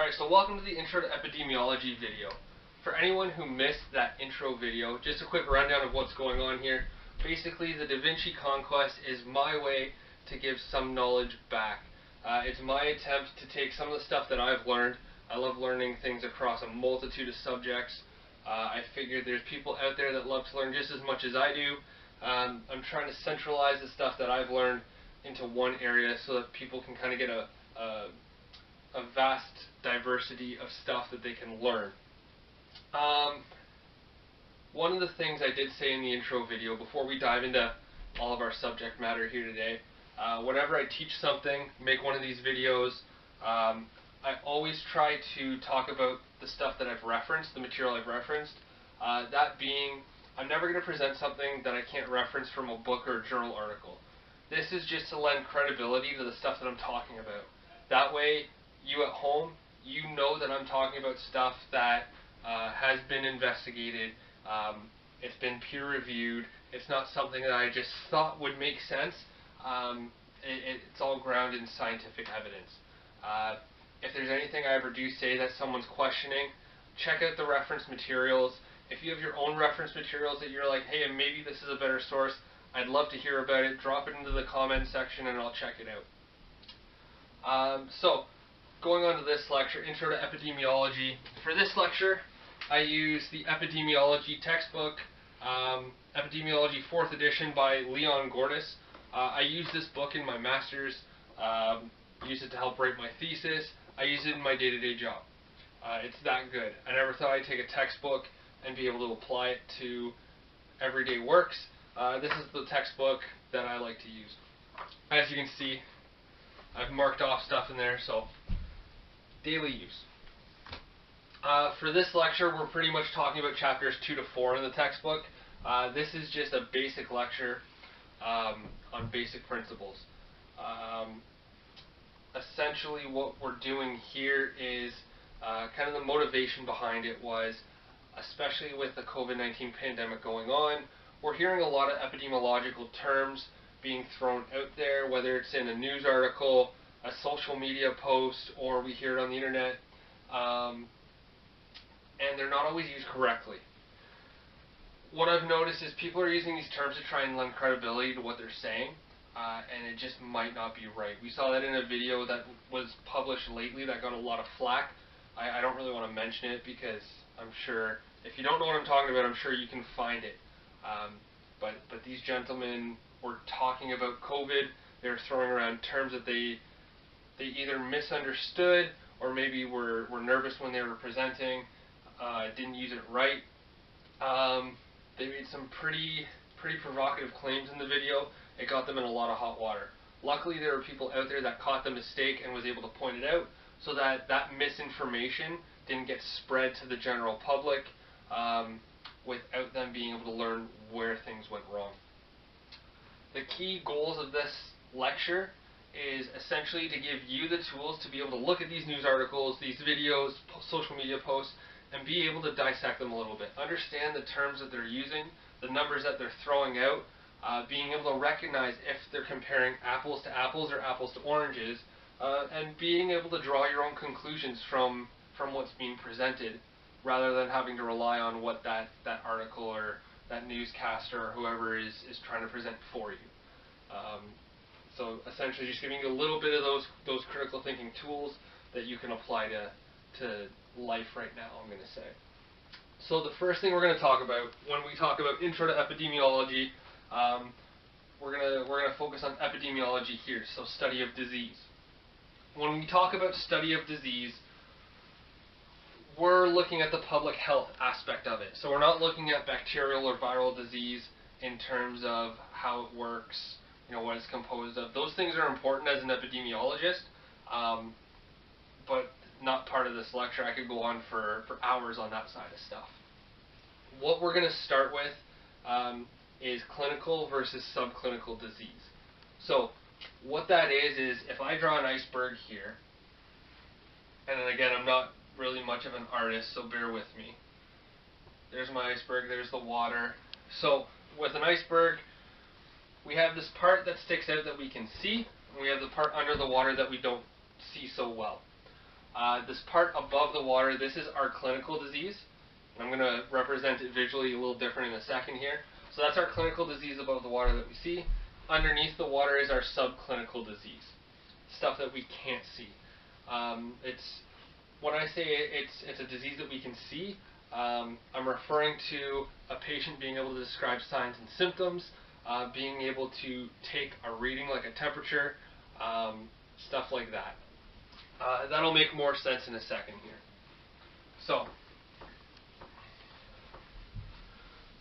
Alright, so welcome to the Intro to Epidemiology video. For anyone who missed that intro video, just a quick rundown of what's going on here. Basically, the Da Vinci Conquest is my way to give some knowledge back. It's my attempt to take some of the stuff that I've learned. I love learning things across a multitude of subjects. I figured there's people out there that love to learn just as much as I do. I'm trying to centralize the stuff that I've learned into one area so that people can kind of get a vast diversity of stuff that they can learn. One of the things I did say in the intro video, before we dive into all of our subject matter here today, whenever I teach something, make one of these videos, I always try to talk about the stuff that I've referenced, the material I've referenced. That being, I'm never going to present something that I can't reference from a book or a journal article. This is just to lend credibility to the stuff that I'm talking about. That way, you at home, you know that I'm talking about stuff that has been investigated, it's been peer-reviewed, it's not something that I just thought would make sense. It's all grounded in scientific evidence. If there's anything I ever do say that someone's questioning, check out the reference materials. If you have your own reference materials that you're like, hey, maybe this is a better source, I'd love to hear about it. Drop it into the comment section and I'll check it out. So, going on to this lecture, Intro to Epidemiology. For this lecture, I use the Epidemiology textbook, Epidemiology 4th edition by Leon Gordis. I use this book in my master's, use it to help write my thesis. I use it in my day-to-day job. It's that good. I never thought I'd take a textbook and be able to apply it to everyday works. This is the textbook that I like to use. As you can see, I've marked off stuff in there, so daily use. For this lecture, we're pretty much talking about chapters 2 to 4 in the textbook. This is just a basic lecture on basic principles. Essentially, what we're doing here is kind of the motivation behind it was, especially with the COVID-19 pandemic going on, we're hearing a lot of epidemiological terms being thrown out there, whether it's in a news article, a social media post, or we hear it on the internet, and they're not always used correctly. What I've noticed is people are using these terms to try and lend credibility to what they're saying, and it just might not be right. We saw that in a video that was published lately that got a lot of flack. I don't really want to mention it because I'm sure, if you don't know what I'm talking about, I'm sure you can find it. But these gentlemen were talking about COVID. They were throwing around terms that they either misunderstood or maybe were nervous when they were presenting, didn't use it right. They made some pretty provocative claims in the video. It got them in a lot of hot water. Luckily, there were people out there that caught the mistake and was able to point it out so that that misinformation didn't get spread to the general public without them being able to learn where things went wrong. The key goals of this lecture is essentially to give you the tools to be able to look at these news articles, these videos, social media posts, and be able to dissect them a little bit. Understand the terms that they're using, the numbers that they're throwing out, being able to recognize if they're comparing apples to apples or apples to oranges, and being able to draw your own conclusions from what's being presented, rather than having to rely on what that article or that newscaster or whoever is trying to present for you. So essentially just giving you a little bit of those critical thinking tools that you can apply to life right now, I'm going to say. So the first thing we're going to talk about when we talk about Intro to Epidemiology, we're going to focus on epidemiology here, so study of disease. When we talk about study of disease, we're looking at the public health aspect of it. So we're not looking at bacterial or viral disease in terms of how it works, what it's composed of. Those things are important as an epidemiologist, but not part of this lecture. I could go on for hours on that side of stuff. What we're going to start with is clinical versus subclinical disease. So what that is if I draw an iceberg here, and then again, I'm not really much of an artist, so bear with me. There's my iceberg, there's the water. So with an iceberg, we have this part that sticks out that we can see, and we have the part under the water that we don't see so well. This part above the water, this is our clinical disease. And I'm going to represent it visually a little different in a second here. So that's our clinical disease above the water that we see. Underneath the water is our subclinical disease, stuff that we can't see. When I say it's a disease that we can see, I'm referring to a patient being able to describe signs and symptoms, being able to take a reading like a temperature, stuff like that. That'll make more sense in a second here. So,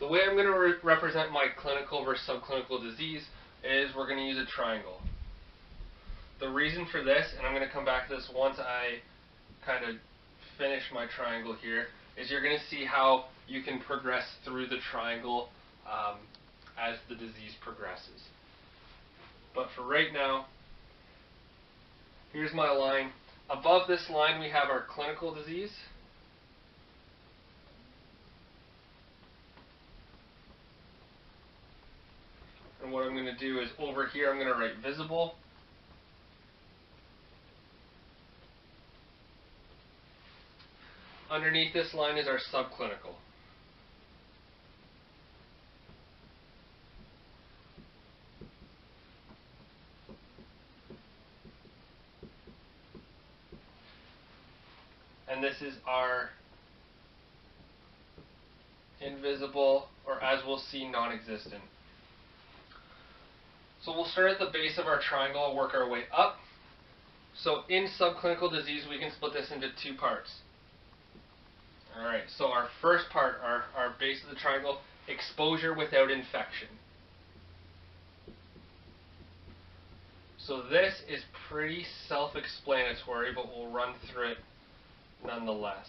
the way I'm going to represent my clinical versus subclinical disease is we're going to use a triangle. The reason for this, and I'm going to come back to this once I kind of finish my triangle here, is you're going to see how you can progress through the triangle as the disease progresses. But for right now, here's my line. Above this line we have our clinical disease. And what I'm going to do is over here I'm going to write visible. Underneath this line is our subclinical. And this is our invisible, or as we'll see, non-existent. So we'll start at the base of our triangle and work our way up. So in subclinical disease, we can split this into two parts. Alright, so our first part, our base of the triangle, exposure without infection. So this is pretty self-explanatory, but we'll run through it nonetheless.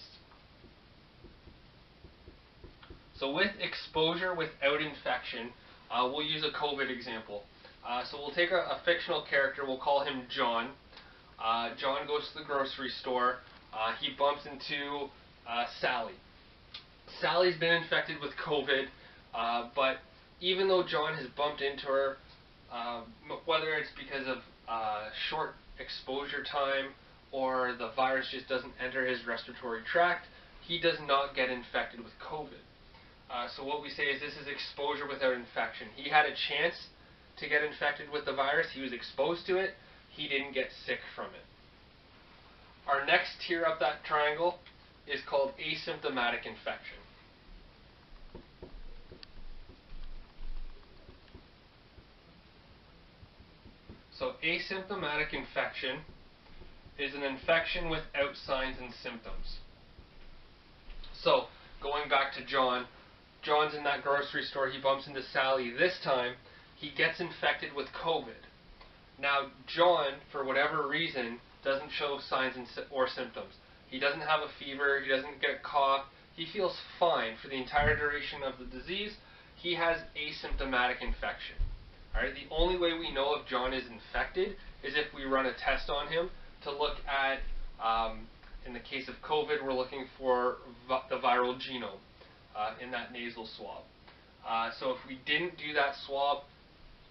So with exposure without infection, we'll use a COVID example. So we'll take a fictional character, we'll call him John. John goes to the grocery store, he bumps into Sally. Sally's been infected with COVID, but even though John has bumped into her, whether it's because of short exposure time or the virus just doesn't enter his respiratory tract, he does not get infected with COVID. So what we say is this is exposure without infection. He had a chance to get infected with the virus, he was exposed to it, he didn't get sick from it. Our next tier up that triangle is called asymptomatic infection. So asymptomatic infection is an infection without signs and symptoms. So going back to John, John's in that grocery store, he bumps into Sally. This time, he gets infected with COVID. Now, John, for whatever reason, doesn't show signs or symptoms. He doesn't have a fever, he doesn't get a cough, he feels fine for the entire duration of the disease. He has asymptomatic infection. Alright, the only way we know if John is infected is if we run a test on him to look at, in the case of COVID, we're looking for the viral genome in that nasal swab. So if we didn't do that swab,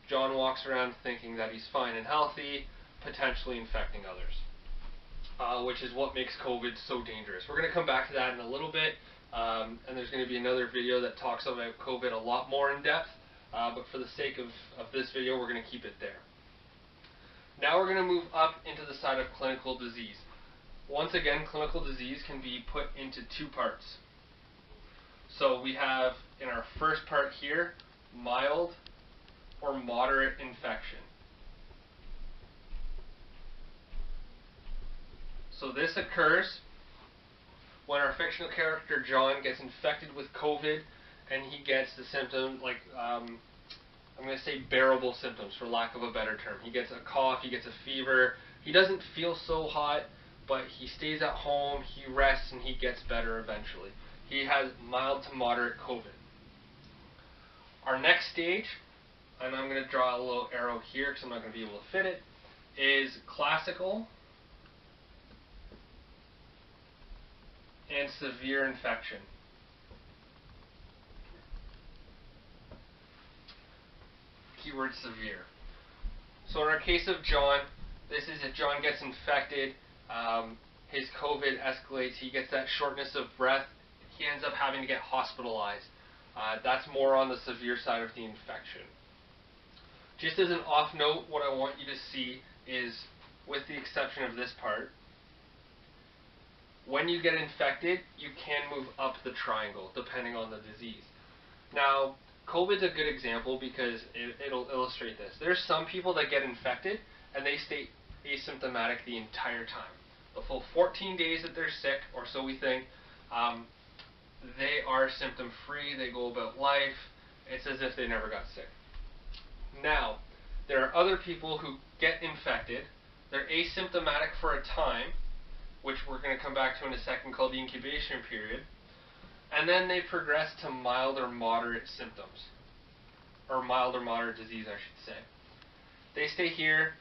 John walks around thinking that he's fine and healthy, potentially infecting others, which is what makes COVID so dangerous. We're going to come back to that in a little bit, and there's going to be another video that talks about COVID a lot more in depth, but for the sake of this video, we're going to keep it there. Now we're going to move up into the side of clinical disease. Once again, clinical disease can be put into two parts. So we have, in our first part here, mild or moderate infection. So this occurs when our fictional character John gets infected with COVID and he gets the symptom, like, I'm going to say bearable symptoms for lack of a better term. He gets a cough, he gets a fever, he doesn't feel so hot, but he stays at home, he rests, and he gets better eventually. He has mild to moderate COVID. Our next stage, and I'm going to draw a little arrow here because I'm not going to be able to fit it, is classical and severe infection. Keyword severe. So in our case of John, this is if John gets infected, his COVID escalates, he gets that shortness of breath, he ends up having to get hospitalized. That's more on the severe side of the infection. Just as an off note, what I want you to see is, with the exception of this part, when you get infected, you can move up the triangle depending on the disease. Now, COVID's a good example because it'll illustrate this. There's some people that get infected and they stay asymptomatic the entire time. The full 14 days that they're sick, or so we think, they are symptom-free, they go about life, it's as if they never got sick. Now, there are other people who get infected, they're asymptomatic for a time, which we're going to come back to in a second, called the incubation period, and then they progress to mild or moderate symptoms, or mild or moderate disease, I should say. They stay here.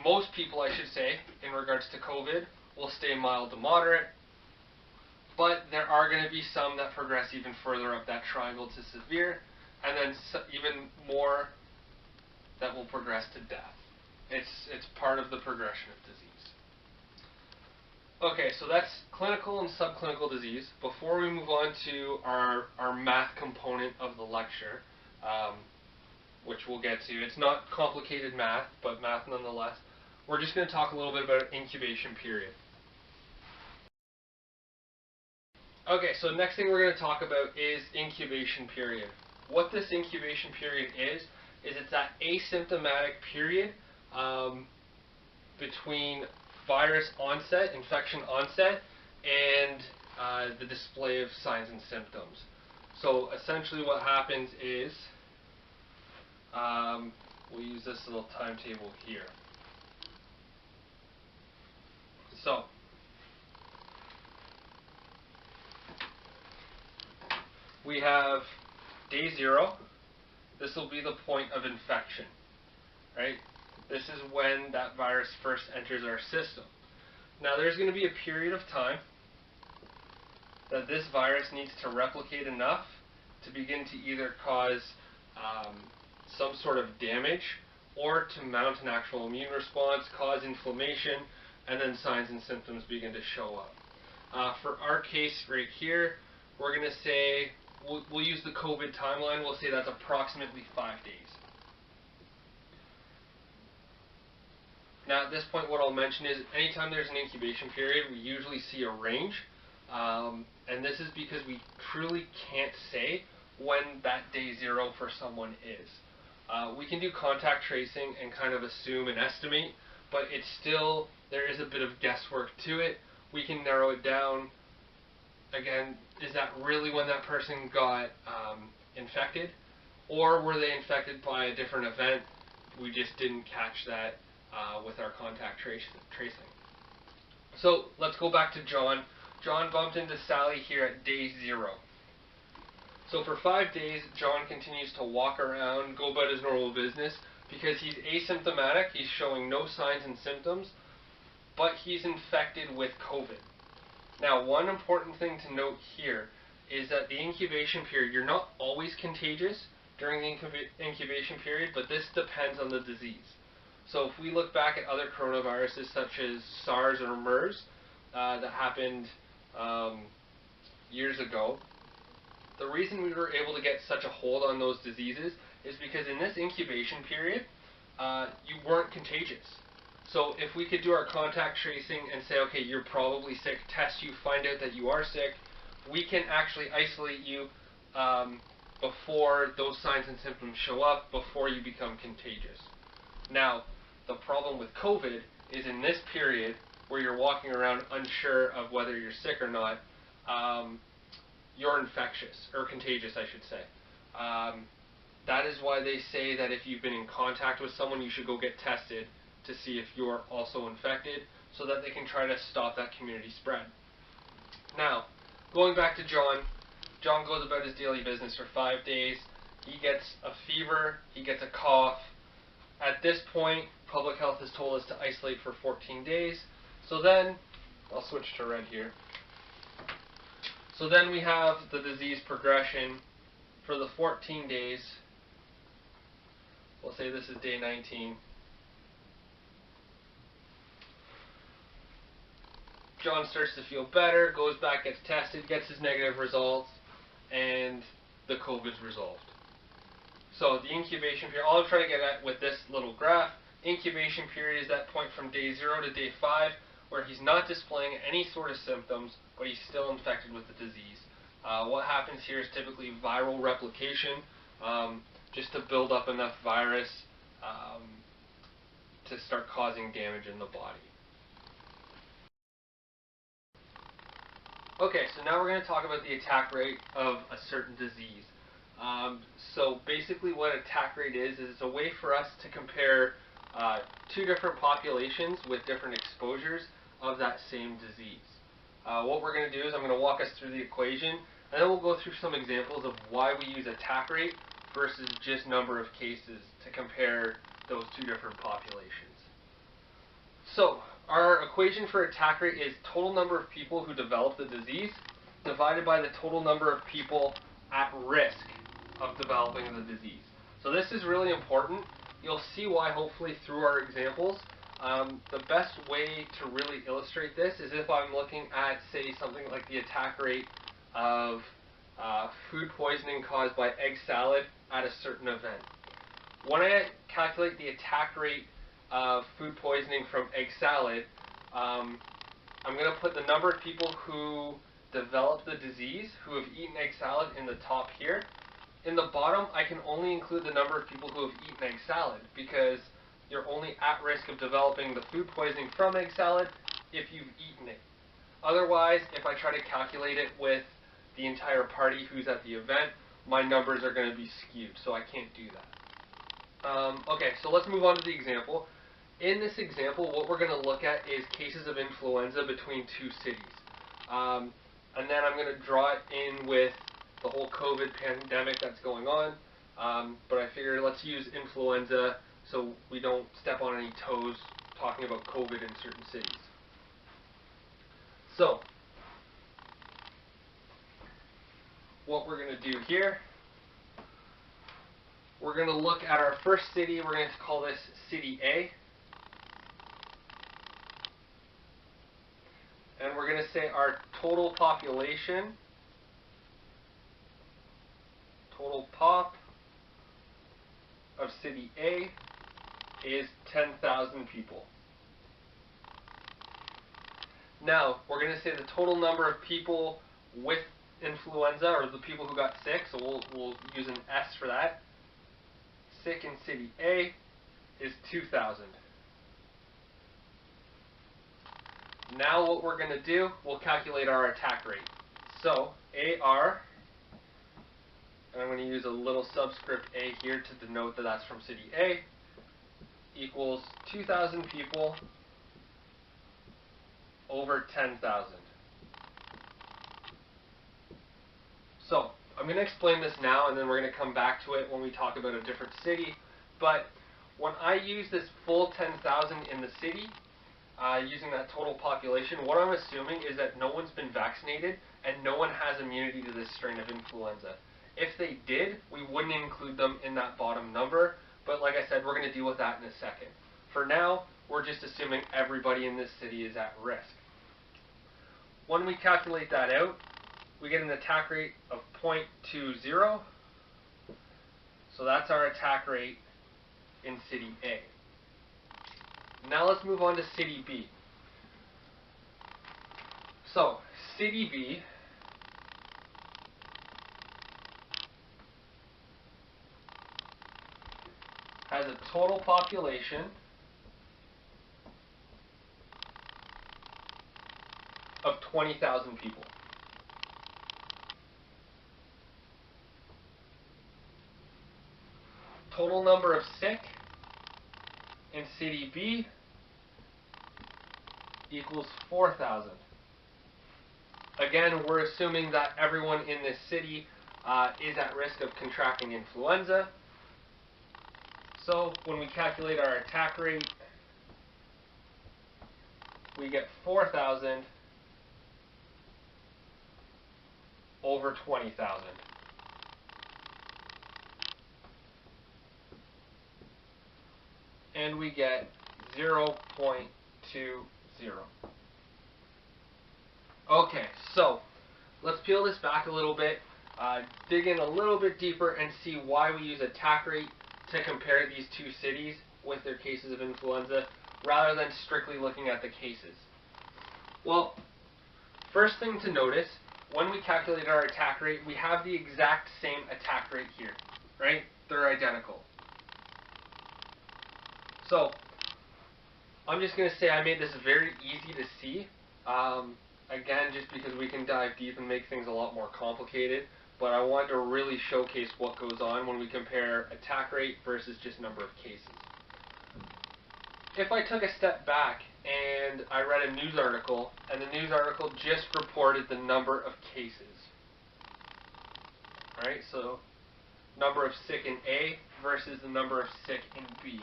Most people, I should say, in regards to COVID, will stay mild to moderate, but there are going to be some that progress even further up that triangle to severe, and then even more that will progress to death. It's part of the progression of disease. Okay, so that's clinical and subclinical disease. Before we move on to our math component of the lecture, which we'll get to, it's not complicated math, but math nonetheless, we're just going to talk a little bit about incubation period. Okay, so next thing we're going to talk about is incubation period. What this incubation period is it's that asymptomatic period between virus onset, infection onset, and the display of signs and symptoms. So essentially what happens is, we'll use this little timetable here. So, we have day 0. This will be the point of infection, right? This is when that virus first enters our system. Now there's going to be a period of time that this virus needs to replicate enough to begin to either cause some sort of damage or to mount an actual immune response, cause inflammation, and then signs and symptoms begin to show up. For our case right here, we're going to say, we'll use the COVID timeline, we'll say that's approximately 5 days. Now at this point what I'll mention is anytime there's an incubation period, we usually see a range, and this is because we truly can't say when that day 0 for someone is. We can do contact tracing and kind of assume and estimate, but it's still, there is a bit of guesswork to it. We can narrow it down. Again, is that really when that person got infected? Or were they infected by a different event? We just didn't catch that with our contact tracing. So let's go back to John. John bumped into Sally here at day 0. So for 5 days, John continues to walk around, go about his normal business, because he's asymptomatic, he's showing no signs and symptoms, but he's infected with COVID. Now, one important thing to note here is that the incubation period, you're not always contagious during the incubation period, but this depends on the disease. So if we look back at other coronaviruses such as SARS or MERS that happened years ago, the reason we were able to get such a hold on those diseases is because in this incubation period, you weren't contagious. So if we could do our contact tracing and say, okay, you're probably sick, test you, find out that you are sick, we can actually isolate you before those signs and symptoms show up, before you become contagious. Now, the problem with COVID is in this period where you're walking around unsure of whether you're sick or not, you're infectious, or contagious, I should say. That is why they say that if you've been in contact with someone, you should go get tested to see if you're also infected, so that they can try to stop that community spread. Now, going back to John, John goes about his daily business for 5 days. He gets a fever, he gets a cough. At this point, public health has told us to isolate for 14 days. So then, I'll switch to red here. So then we have the disease progression for the 14 days. We'll say this is day 19. John starts to feel better, goes back, gets tested, gets his negative results, and the COVID's resolved. So the incubation period, all I'm trying to get at with this little graph, incubation period is that point from day 0 to day 5 where he's not displaying any sort of symptoms, but he's still infected with the disease. What happens here is typically viral replication, just to build up enough virus to start causing damage in the body. Okay, so now we're going to talk about the attack rate of a certain disease. So basically what attack rate is it's a way for us to compare two different populations with different exposures of that same disease. What we're going to do is I'm going to walk us through the equation, and then we'll go through some examples of why we use attack rate versus just number of cases to compare those two different populations. So our equation for attack rate is total number of people who develop the disease divided by the total number of people at risk of developing the disease. So this is really important. You'll see why hopefully through our examples. The best way to really illustrate this is if I'm looking at, say, something like the attack rate of food poisoning caused by egg salad at a certain event. When I calculate the attack rate of food poisoning from egg salad, I'm going to put the number of people who develop the disease who have eaten egg salad in the top here. In the bottom, I can only include the number of people who have eaten egg salad because you're only at risk of developing the food poisoning from egg salad if you've eaten it. Otherwise, if I try to calculate it with the entire party who's at the event, my numbers are going to be skewed, so I can't do that. Okay, so let's move on to the example. In this example, what we're going to look at is cases of influenza between two cities. And then I'm going to draw it in with the whole COVID pandemic that's going on. But I figured let's use influenza so we don't step on any toes talking about COVID in certain cities. So, what we're going to do here, we're going to look at our first city. We're going to call this City A. And we're going to say our total population, total pop of City A is 10,000 people. Now, we're going to say the total number of people with influenza, or the people who got sick, so we'll use an S for that. Sick in City A is 2,000. Now what we're going to do, we'll calculate our attack rate. So, AR, and I'm going to use a little subscript A here to denote that that's from City A, equals 2,000 people over 10,000. So, I'm going to explain this now, and then we're going to come back to it when we talk about a different city. But when I use this full 10,000 in the city, using that total population, what I'm assuming is that no one's been vaccinated and no one has immunity to this strain of influenza. If they did, we wouldn't include them in that bottom number, but like I said, we're going to deal with that in a second. For now, we're just assuming everybody in this city is at risk. When we calculate that out, we get an attack rate of 0.20. So that's our attack rate in City A. Now let's move on to City B. So, City B has a total population of 20,000 people. Total number of sick in City B equals 4,000. Again, we're assuming that everyone in this city is at risk of contracting influenza. So when we calculate our attack rate, we get 4,000 over 20,000. And we get 0.20. Okay, so let's peel this back a little bit, dig in a little bit deeper and see why we use attack rate to compare these two cities with their cases of influenza rather than strictly looking at the cases. Well, first thing to notice, when we calculate our attack rate, we have the exact same attack rate here, right? They're identical. So, I'm just going to say I made this very easy to see. Again, just because we can dive deep and make things a lot more complicated, but I wanted to really showcase what goes on when we compare attack rate versus just number of cases. If I took a step back and I read a news article, and the news article just reported the number of cases, right? So, number of sick in A versus the number of sick in B.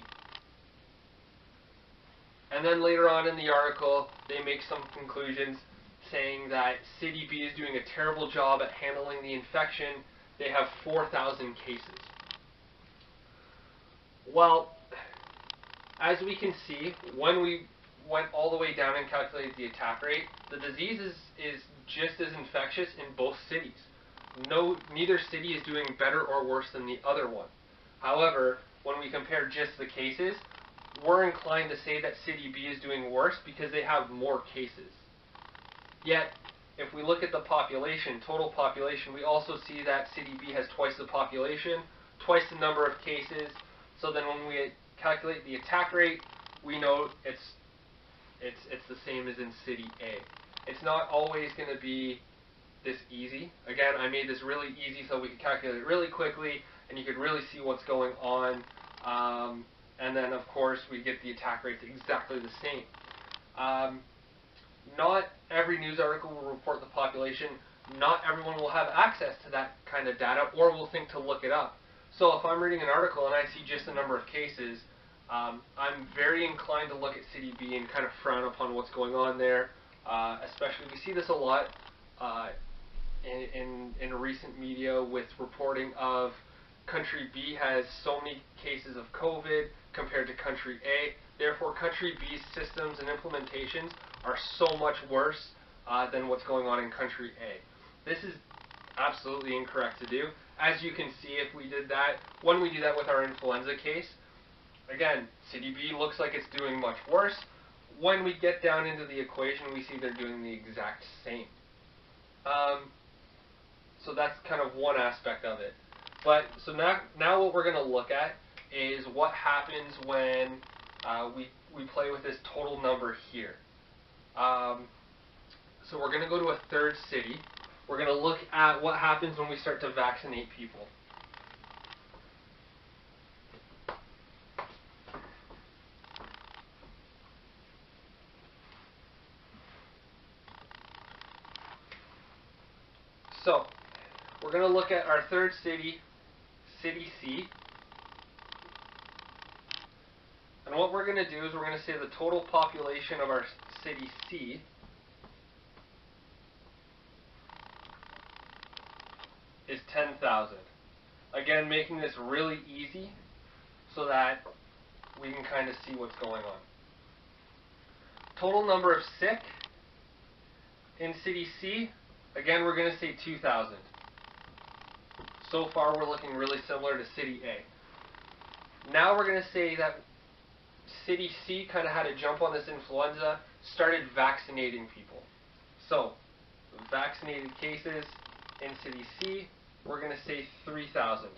And then later on in the article, they make some conclusions saying that City B is doing a terrible job at handling the infection. They have 4,000 cases. Well, as we can see, when we went all the way down and calculated the attack rate, the disease is just as infectious in both cities. Neither city is doing better or worse than the other one. However, when we compare just the cases, we're inclined to say that City B is doing worse because they have more cases. Yet, if we look at the population, total population, we also see that City B has twice the population, twice the number of cases. So then when we calculate the attack rate, we know it's the same as in City A. It's not always going to be this easy. Again, I made this really easy so we could calculate it really quickly and you could really see what's going on. And then, of course, we get the attack rates exactly the same. Not every news article will report the population. Not everyone will have access to that kind of data or will think to look it up. So if I'm reading an article and I see just the number of cases, I'm very inclined to look at City B and kind of frown upon what's going on there. Especially, we see this a lot in recent media with reporting of Country B has so many cases of COVID compared to Country A. Therefore, Country B's systems and implementations are so much worse than what's going on in Country A. This is absolutely incorrect to do. As you can see, if we did that, when we do that with our influenza case, again, City B looks like it's doing much worse. When we get down into the equation, we see they're doing the exact same. So that's kind of one aspect of it. But so now what we're going to look at is what happens when we play with this total number here. So we're going to go to a third city. We're going to look at what happens when we start to vaccinate people. So we're going to look at our third city, City C. And what we're going to do is we're going to say the total population of our City C is 10,000. Again, making this really easy so that we can kind of see what's going on. Total number of sick in City C, again, we're going to say 2,000. So far, we're looking really similar to City A. Now we're going to say that City C kind of had a jump on this influenza, started vaccinating people. So, vaccinated cases in City C, we're going to say 3,000.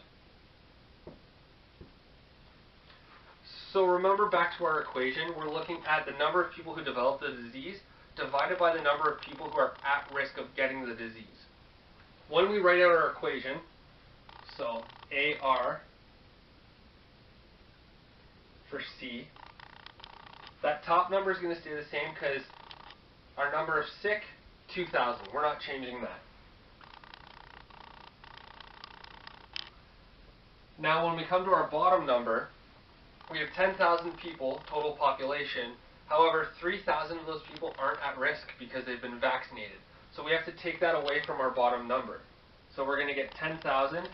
So remember back to our equation, we're looking at the number of people who develop the disease divided by the number of people who are at risk of getting the disease. When we write out our equation, so AR for C, that top number is going to stay the same because our number of sick, 2,000. We're not changing that. Now when we come to our bottom number, we have 10,000 people, total population. However, 3,000 of those people aren't at risk because they've been vaccinated. So we have to take that away from our bottom number. So we're going to get 10,000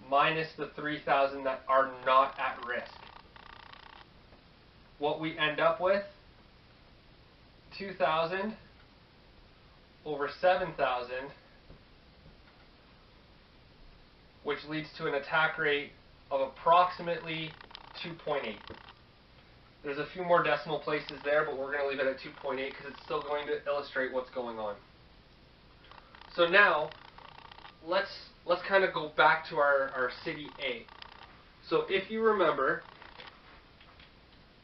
minus the 3,000 that are not at risk. What we end up with, 2,000 over 7,000, which leads to an attack rate of approximately 2.8. There's a few more decimal places there, but we're going to leave it at 2.8 because it's still going to illustrate what's going on. So now, let's kind of go back to our city A. So if you remember,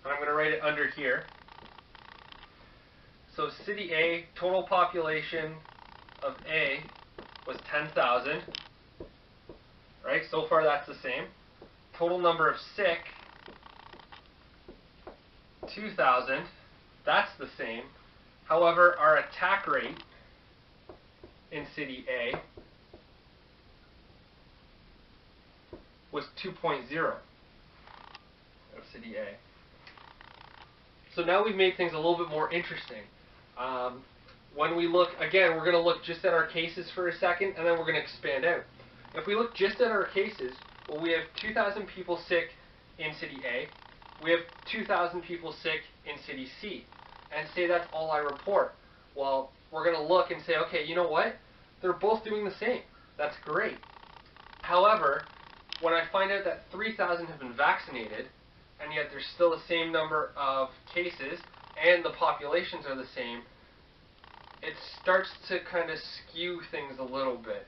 I'm going to write it under here. So city A, total population of A was 10,000. Right? So far that's the same. Total number of sick, 2,000. That's the same. However, our attack rate in city A was 2.0 of city A. So now we've made things a little bit more interesting. When we look, again, we're going to look just at our cases for a second, and then we're going to expand out. If we look just at our cases, well, we have 2,000 people sick in city A. We have 2,000 people sick in city C. And say that's all I report. Well, we're going to look and say, okay, you know what? They're both doing the same. That's great. However, when I find out that 3,000 have been vaccinated, and yet there's still the same number of cases, and the populations are the same, it starts to kind of skew things a little bit.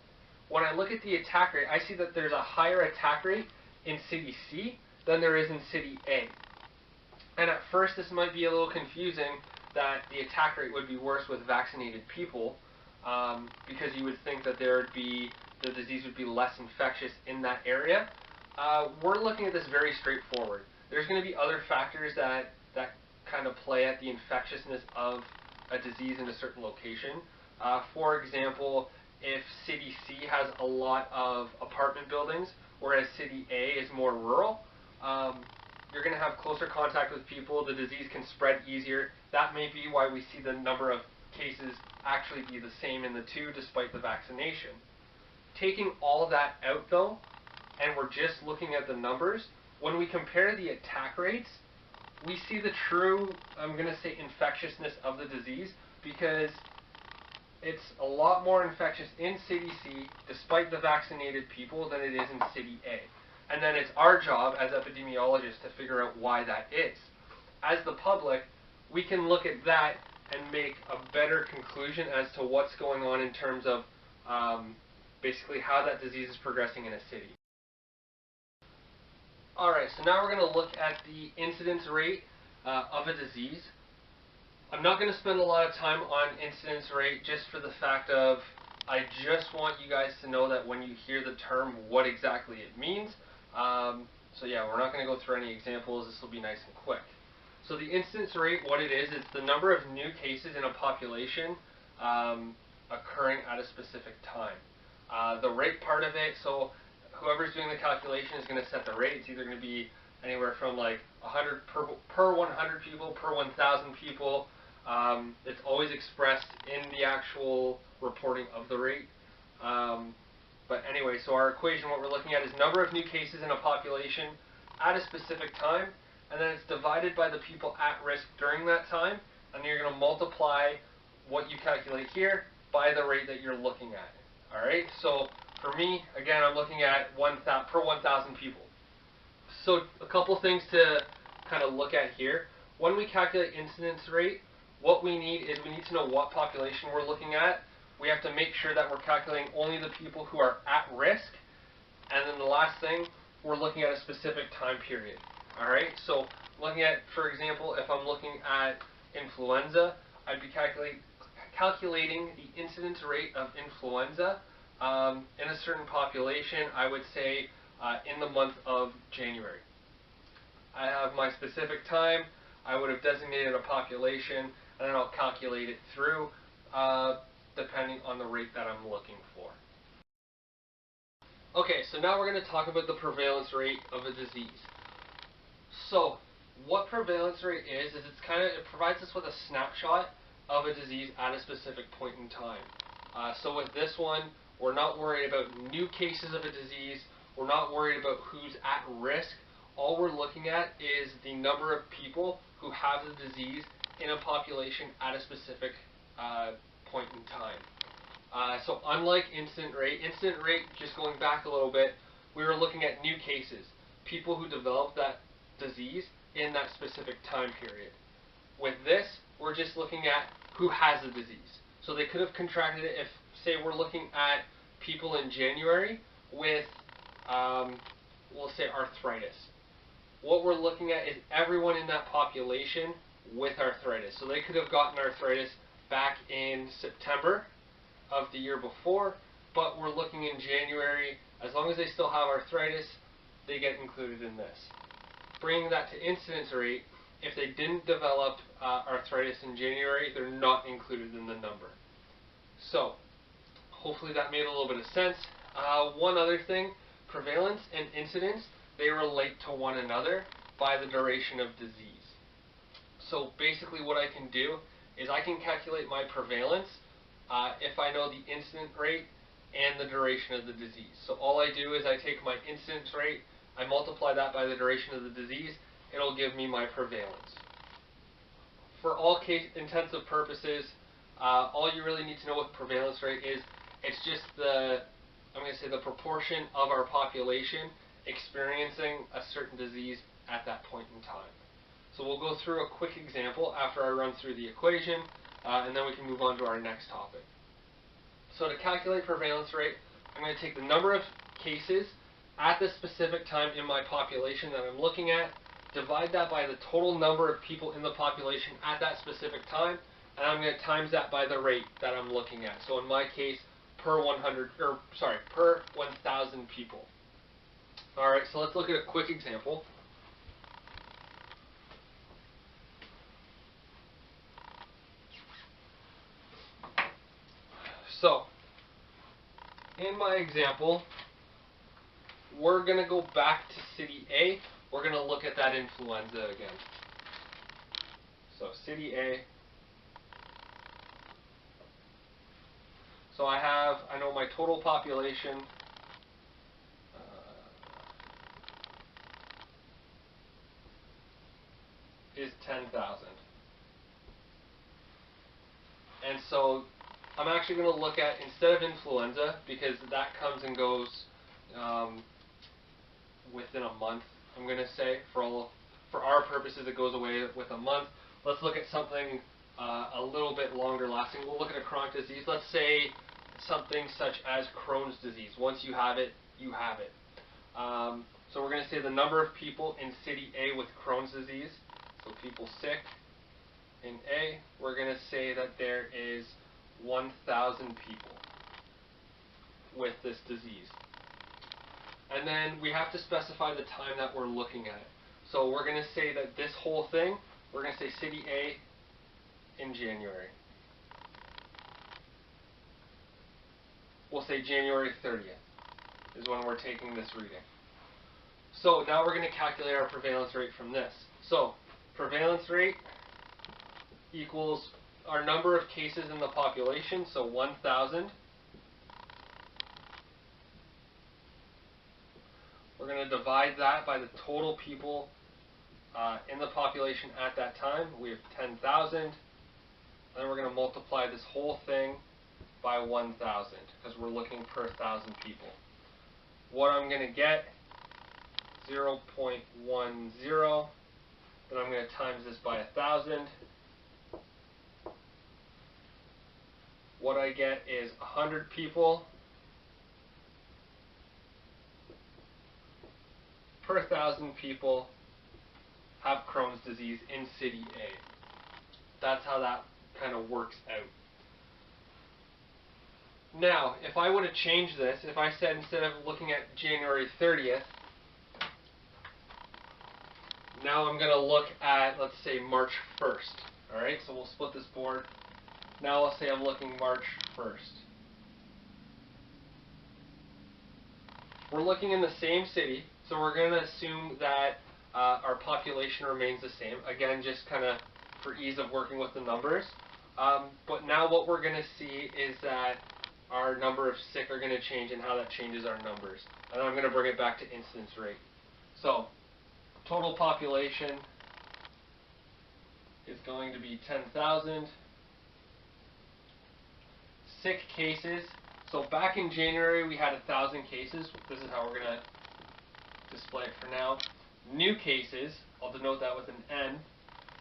When I look at the attack rate, I see that there's a higher attack rate in city C than there is in city A. And at first this might be a little confusing that the attack rate would be worse with vaccinated people, because you would think that the disease would be less infectious in that area. We're looking at this very straightforward. There's going to be other factors that kind of play at the infectiousness of a disease in a certain location. For example, if city C has a lot of apartment buildings, whereas city A is more rural, you're going to have closer contact with people. The disease can spread easier. That may be why we see the number of cases actually be the same in the two despite the vaccination. Taking all that out though, and we're just looking at the numbers, when we compare the attack rates, we see the true, I'm going to say, infectiousness of the disease, because it's a lot more infectious in city C despite the vaccinated people than it is in city A. And then it's our job as epidemiologists to figure out why that is. As the public, we can look at that and make a better conclusion as to what's going on in terms of basically how that disease is progressing in a city. Alright, so now we're going to look at the incidence rate of a disease. I'm not going to spend a lot of time on incidence rate just for the fact of I just want you guys to know that when you hear the term, what exactly it means. So yeah, we're not going to go through any examples. This will be nice and quick. So the incidence rate, what it is the number of new cases in a population occurring at a specific time. The rate part of it, so whoever's doing the calculation is going to set the rate. It's either going to be anywhere from like 100 per 100 people, per 1,000 people. It's always expressed in the actual reporting of the rate. But anyway, so our equation, what we're looking at is number of new cases in a population at a specific time, and then it's divided by the people at risk during that time, and then you're going to multiply what you calculate here by the rate that you're looking at. Alright, so for me, again, I'm looking at per 1,000 people. So a couple things to kind of look at here. When we calculate incidence rate, what we need is we need to know what population we're looking at. We have to make sure that we're calculating only the people who are at risk. And then the last thing, we're looking at a specific time period. Alright, so looking at, for example, if I'm looking at influenza, I'd be calculating the incidence rate of influenza in a certain population, I would say in the month of January. I have my specific time, I would have designated a population, and then I'll calculate it through depending on the rate that I'm looking for. Okay, so now we're going to talk about the prevalence rate of a disease. So, what prevalence rate is it provides us with a snapshot of a disease at a specific point in time. So with this one, we're not worried about new cases of a disease, we're not worried about who's at risk. All we're looking at is the number of people who have the disease in a population at a specific point in time. So unlike incident rate, just going back a little bit, we were looking at new cases, people who developed that disease in that specific time period. With this, we're just looking at who has the disease. So they could have contracted it if, say, we're looking at people in January with, we'll say, arthritis. What we're looking at is everyone in that population with arthritis. So they could have gotten arthritis back in September of the year before, but we're looking in January. As long as they still have arthritis, they get included in this. Bringing that to incidence rate, if they didn't develop arthritis in January, they're not included in the number. So, hopefully that made a little bit of sense. One other thing, prevalence and incidence, they relate to one another by the duration of disease. So basically what I can do is I can calculate my prevalence if I know the incidence rate and the duration of the disease. So all I do is I take my incidence rate, I multiply that by the duration of the disease, it'll give me my prevalence. For all case intensive purposes, all you really need to know what prevalence rate is, it's just the proportion of our population experiencing a certain disease at that point in time. So we'll go through a quick example after I run through the equation, and then we can move on to our next topic. So to calculate prevalence rate, I'm going to take the number of cases at the specific time in my population that I'm looking at, divide that by the total number of people in the population at that specific time, and I'm going to times that by the rate that I'm looking at. So in my case, per 1,000 people. All right, so let's look at a quick example. So, in my example, we're going to go back to city A. We're going to look at that influenza again. So, city A. So I know my total population is 10,000. And so I'm actually going to look at, instead of influenza, because that comes and goes within a month, I'm going to say, for our purposes it goes away with a month. Let's look at something a little bit longer lasting. We'll look at a chronic disease. Let's say something such as Crohn's disease. Once you have it, you have it. So we're going to say the number of people in city A with Crohn's disease, so people sick in A, we're going to say that there is 1,000 people with this disease. And then we have to specify the time that we're looking at it. So we're going to say that this whole thing, we're going to say city A in January. We'll say January 30th is when we're taking this reading. So now we're going to calculate our prevalence rate from this. So prevalence rate equals our number of cases in the population, so 1,000. We're going to divide that by the total people in the population at that time. We have 10,000. And then we're going to multiply this whole thing by 1,000 because we're looking per 1,000 people. What I'm going to get, 0.10. Then I'm going to times this by 1,000. What I get is 100 people per 1,000 people have Crohn's disease in city A. That's how that kind of works out. Now, if I were to change this, if I said instead of looking at January 30th, now I'm going to look at, let's say, March 1st. All right, so we'll split this board. Now let's say I'm looking March 1st. We're looking in the same city, so we're going to assume that our population remains the same. Again, just kind of for ease of working with the numbers. But now what we're going to see is that our number of sick are going to change and how that changes our numbers. And I'm going to bring it back to incidence rate. So, total population is going to be 10,000. Sick cases. So back in January we had 1,000 cases. This is how we're going to display it for now. New cases, I'll denote that with an N.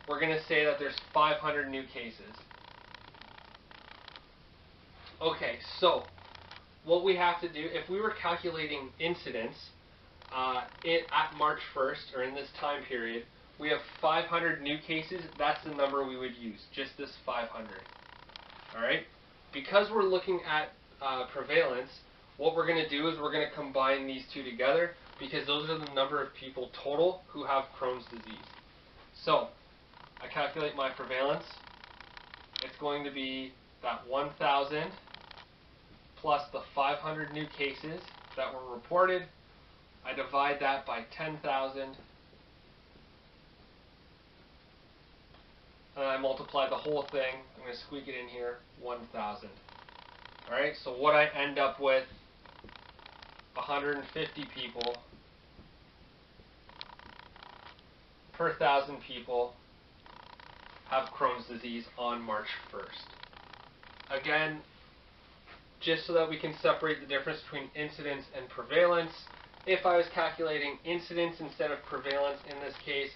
We're going to say that there's 500 new cases. Okay, so what we have to do, if we were calculating incidence at March 1st, or in this time period, we have 500 new cases. That's the number we would use, just this 500. All right? Because we're looking at prevalence, what we're going to do is we're going to combine these two together, because those are the number of people total who have Crohn's disease. So I calculate my prevalence. It's going to be that 1,000 plus the 500 new cases that were reported. I divide that by 10,000, and I multiply the whole thing. I'm going to squeak it in here, 1,000. Alright, so what I end up with, 150 people per 1,000 people have Crohn's disease on March 1st. Again, just so that we can separate the difference between incidence and prevalence, if I was calculating incidence instead of prevalence in this case,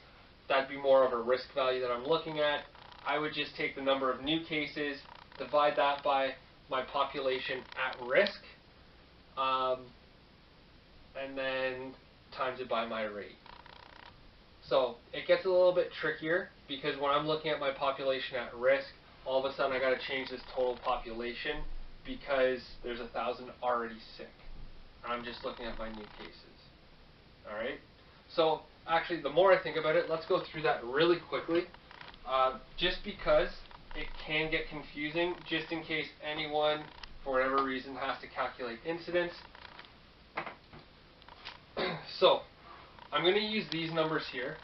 that'd be more of a risk value that I'm looking at. I would just take the number of new cases, divide that by my population at risk, and then times it by my rate. So it gets a little bit trickier, because when I'm looking at my population at risk, all of a sudden I got to change this total population because there's 1,000 already sick. I'm just looking at my new cases. Alright? So actually, the more I think about it, let's go through that really quickly, just because it can get confusing, just in case anyone, for whatever reason, has to calculate incidence. So I'm going to use these numbers here,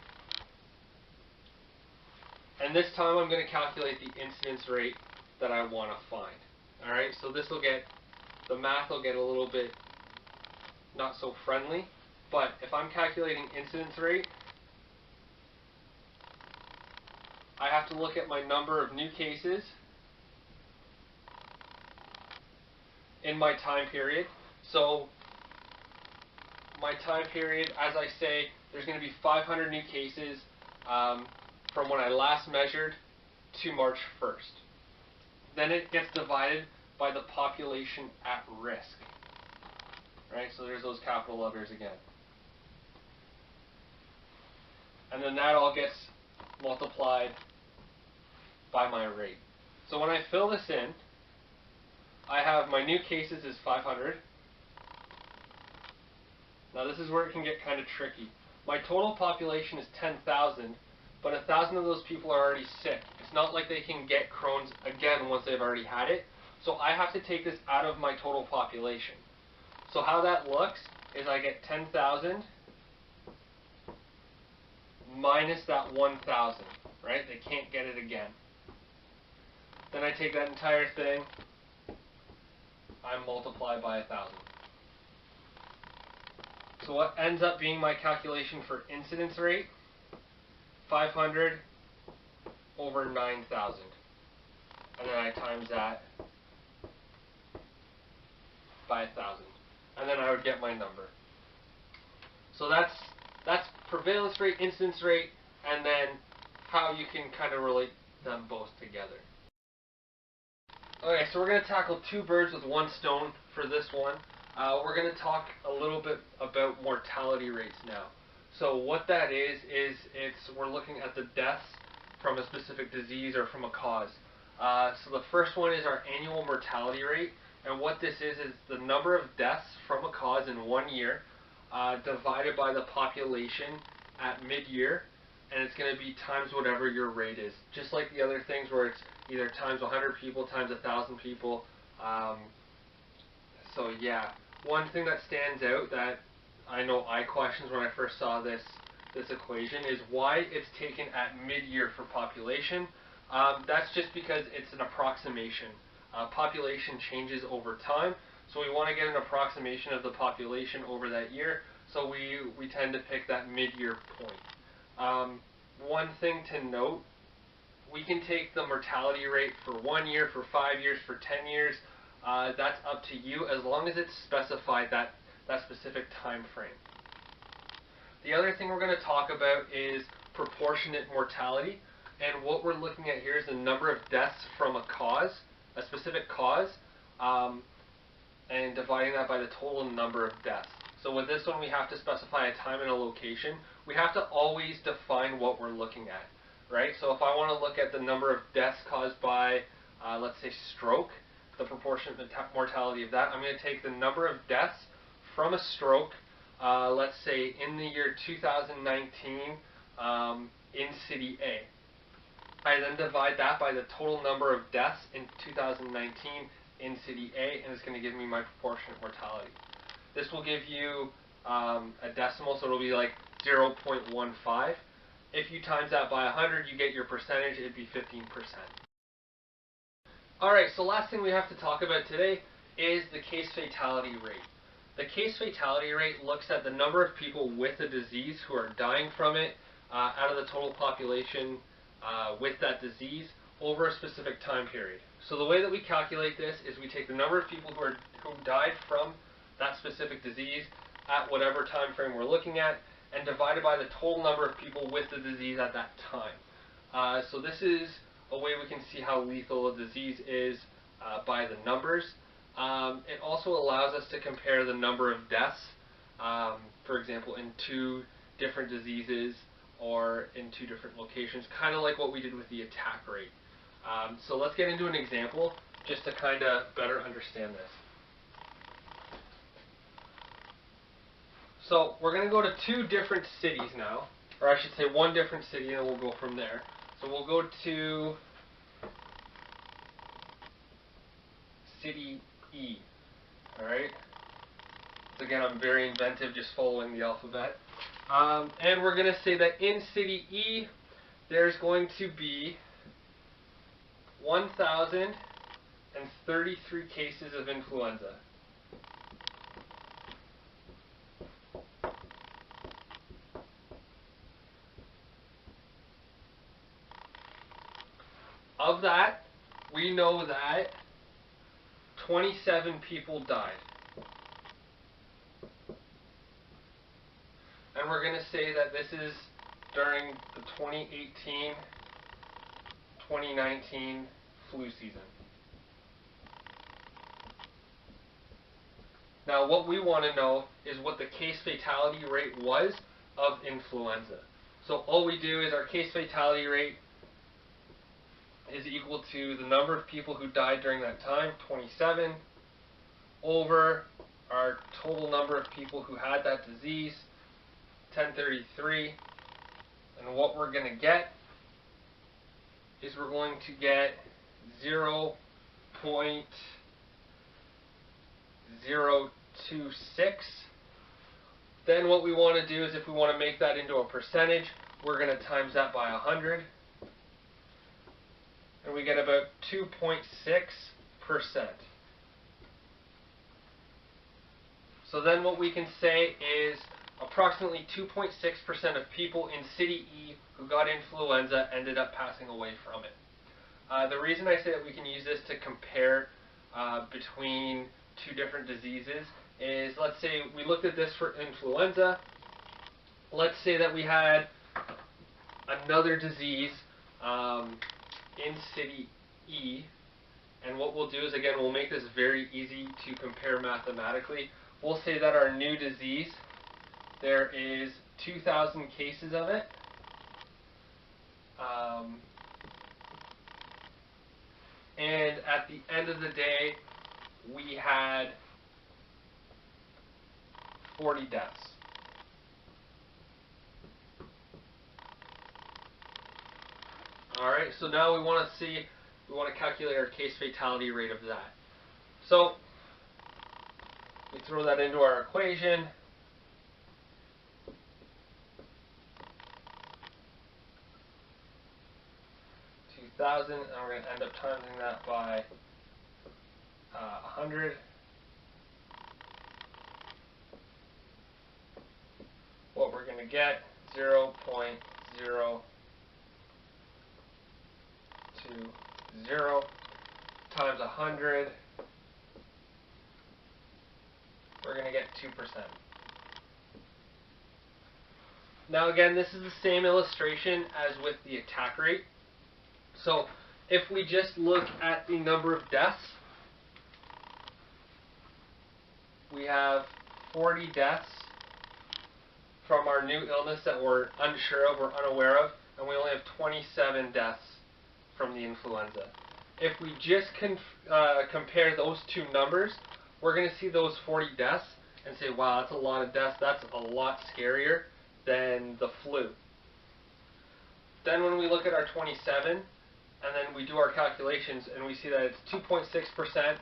and this time I'm going to calculate the incidence rate that I want to find. Alright, so this will get, the math will get a little bit not so friendly, but if I'm calculating incidence rate, I have to look at my number of new cases in my time period. So my time period, as I say, there's going to be 500 new cases from when I last measured to March 1st. Then it gets divided by the population at risk. Right, so there's those capital letters again. And then that all gets multiplied by my rate. So when I fill this in, I have my new cases is 500. Now this is where it can get kind of tricky. My total population is 10,000, but 1,000 of those people are already sick. It's not like they can get Crohn's again once they've already had it. So I have to take this out of my total population. So how that looks is I get 10,000 minus that 1,000, right? They can't get it again. Then I take that entire thing, I multiply by 1,000. So what ends up being my calculation for incidence rate? 500 over 9,000. And then I times that by 1,000. And then I would get my number. So that's prevalence rate, incidence rate, and then how you can kind of relate them both together. Okay, so we're going to tackle two birds with one stone for this one. We're going to talk a little bit about mortality rates now. So what that is we're looking at the deaths from a specific disease or from a cause. So the first one is our annual mortality rate. And what this is the number of deaths from a cause in 1 year divided by the population at mid-year, and it's going to be times whatever your rate is. Just like the other things where it's either times 100 people times 1,000 people. So yeah, one thing that stands out that I know I questioned when I first saw this equation is why it's taken at mid-year for population. That's just because it's an approximation. Population changes over time, so we want to get an approximation of the population over that year, so we tend to pick that mid-year point. One thing to note we can take the mortality rate for 1 year, for 5 years, for 10 years. That's up to you, as long as it's specified that specific time frame. The other thing we're going to talk about is proportionate mortality. And what we're looking at here is the number of deaths from a cause, a specific cause, and dividing that by the total number of deaths. So with this one, we have to specify a time and a location. We have to always define what we're looking at, right? So if I want to look at the number of deaths caused by, let's say, stroke, the proportionate mortality of that, I'm going to take the number of deaths from a stroke, let's say in the year 2019 in City A. I then divide that by the total number of deaths in 2019 in City A, and it's going to give me my proportionate mortality. This will give you a decimal, so it'll be like 0.15. If you times that by 100, you get your percentage. It'd be 15%. Alright, so last thing we have to talk about today is the case fatality rate. The case fatality rate looks at the number of people with the disease who are dying from it out of the total population with that disease over a specific time period. So the way that we calculate this is we take the number of people who died from that specific disease at whatever time frame we're looking at and divide it by the total number of people with the disease at that time. So this is a way we can see how lethal a disease is by the numbers. It also allows us to compare the number of deaths, for example, in two different diseases or in two different locations, kind of like what we did with the attack rate. So let's get into an example just to kind of better understand this. So we're going to go to two different cities now, or I should say one different city, and we'll go from there. So we'll go to City E. Alright? So again, I'm very inventive, just following the alphabet. And we're going to say that in City E, there's going to be 1,033 cases of influenza. Of that, we know that 27 people died. And we're going to say that this is during the 2018-2019 flu season. Now what we want to know is what the case fatality rate was of influenza. So all we do is our case fatality rate is equal to the number of people who died during that time, 27, over our total number of people who had that disease, 1033, and what we're going to get is we're going to get 0.026. Then what we want to do is if we want to make that into a percentage, we're going to times that by 100. And we get about 2.6%. So then what we can say is approximately 2.6% of people in City E who got influenza ended up passing away from it. The reason I say that we can use this to compare between two different diseases is, let's say we looked at this for influenza. Let's say that we had another disease in City E, and what we'll do is, again, we'll make this very easy to compare mathematically. We'll say that our new disease, there is 2,000 cases of it. And at the end of the day, we had 40 deaths. Alright, so now we want to calculate our case fatality rate of that. So, we throw that into our equation. And we're going to end up timing that by 100. What we're going to get, 0.026. to 0 times 100, we're going to get 2%. Now again, this is the same illustration as with the attack rate. So if we just look at the number of deaths, we have 40 deaths from our new illness that we're unsure of, we're unaware of, and we only have 27 deaths from the influenza. If we just compare those two numbers, we're going to see those 40 deaths and say, wow, that's a lot of deaths, that's a lot scarier than the flu. Then when we look at our 27, and then we do our calculations, and we see that it's 2.6%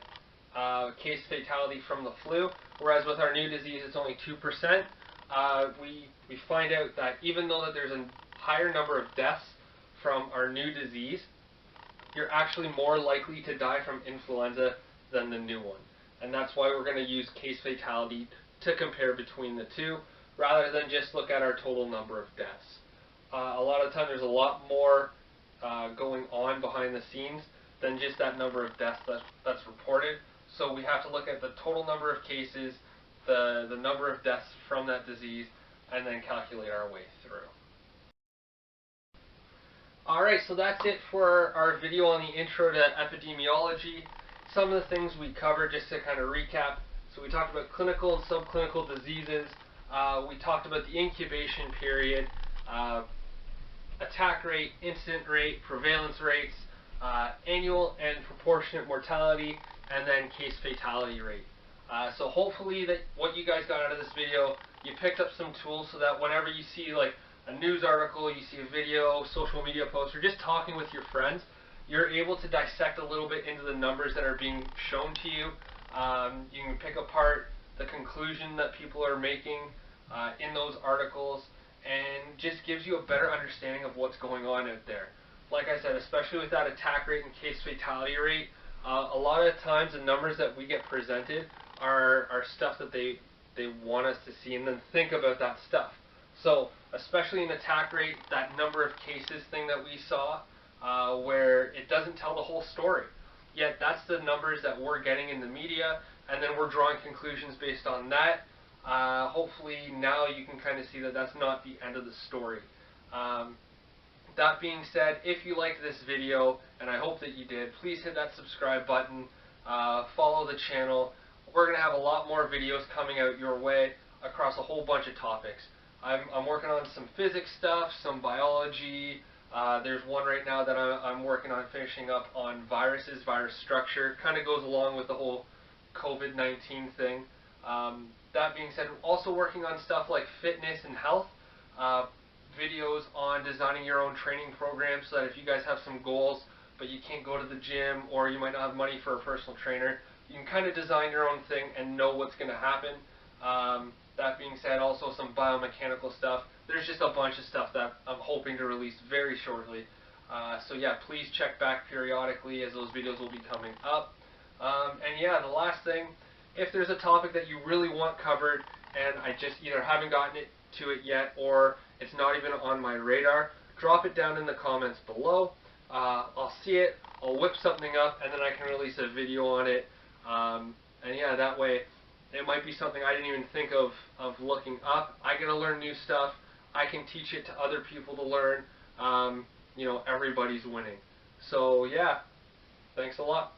case fatality from the flu, whereas with our new disease it's only 2%. We find out that even though that there's a higher number of deaths from our new disease, you're actually more likely to die from influenza than the new one. And that's why we're going to use case fatality to compare between the two, rather than just look at our total number of deaths. A lot of times there's a lot more going on behind the scenes than just that number of deaths that's reported. So we have to look at the total number of cases, the number of deaths from that disease, and then calculate our way through. Alright, so that's it for our video on the intro to epidemiology. Some of the things we covered, just to kind of recap. So we talked about clinical and subclinical diseases. We talked about the incubation period, attack rate, incident rate, prevalence rates, annual and proportionate mortality, and then case fatality rate. So hopefully that what you guys got out of this video, you picked up some tools so that whenever you see like a news article, you see a video, social media post, or just talking with your friends, you're able to dissect a little bit into the numbers that are being shown to you. You can pick apart the conclusion that people are making in those articles, and just gives you a better understanding of what's going on out there. Like I said, especially with that attack rate and case fatality rate, a lot of times the numbers that we get presented are stuff that they want us to see and then think about that stuff. So especially in attack rate, that number of cases thing that we saw, where it doesn't tell the whole story. Yet that's the numbers that we're getting in the media, and then we're drawing conclusions based on that. Hopefully now you can kind of see that that's not the end of the story. That being said, if you liked this video, and I hope that you did, please hit that subscribe button, follow the channel. We're going to have a lot more videos coming out your way across a whole bunch of topics. I'm working on some physics stuff, some biology. There's one right now that I'm working on finishing up on viruses, virus structure. Kind of goes along with the whole COVID-19 thing. That being said, I'm also working on stuff like fitness and health. Videos on designing your own training program, so that if you guys have some goals but you can't go to the gym, or you might not have money for a personal trainer, you can kind of design your own thing and know what's going to happen. That being said, also some biomechanical stuff. There's just a bunch of stuff that I'm hoping to release very shortly. So yeah, please check back periodically, as those videos will be coming up. And yeah, the last thing, if there's a topic that you really want covered and I just either haven't gotten to it yet, or it's not even on my radar, drop it down in the comments below. I'll see it, I'll whip something up, and then I can release a video on it. And yeah, that way it might be something I didn't even think of looking up. I get to learn new stuff. I can teach it to other people to learn. You know, everybody's winning. So yeah, thanks a lot.